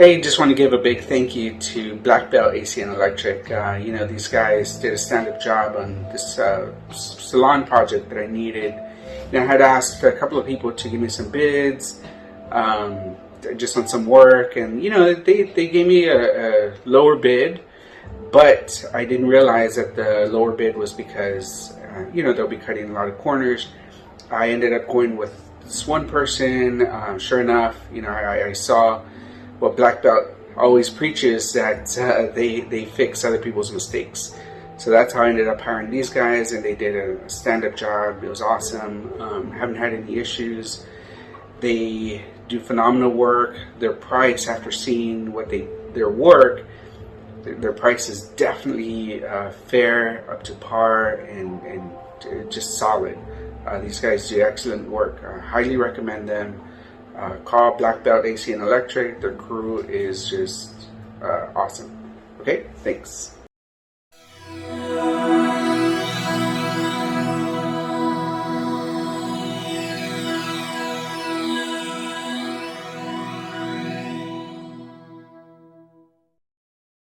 Hey, just want to give a big thank you to Blackbelt AC and Electric. These guys did a stand-up job on this salon project that I needed. I had asked a couple of people to give me some bids, just on some work, and they gave me a lower bid, but I didn't realize that the lower bid was because they'll be cutting a lot of corners. I ended up going with this one person. Sure enough, I saw what Blackbelt always preaches, that they fix other people's mistakes. So that's how I ended up hiring these guys, and they did a stand-up job. It was awesome. Haven't had any issues. They do phenomenal work. Their price, after seeing their work, their price is definitely fair, up to par, and just solid. These guys do excellent work. I highly recommend them. Call Blackbelt AC and Electric. Their crew is just awesome. Okay, thanks.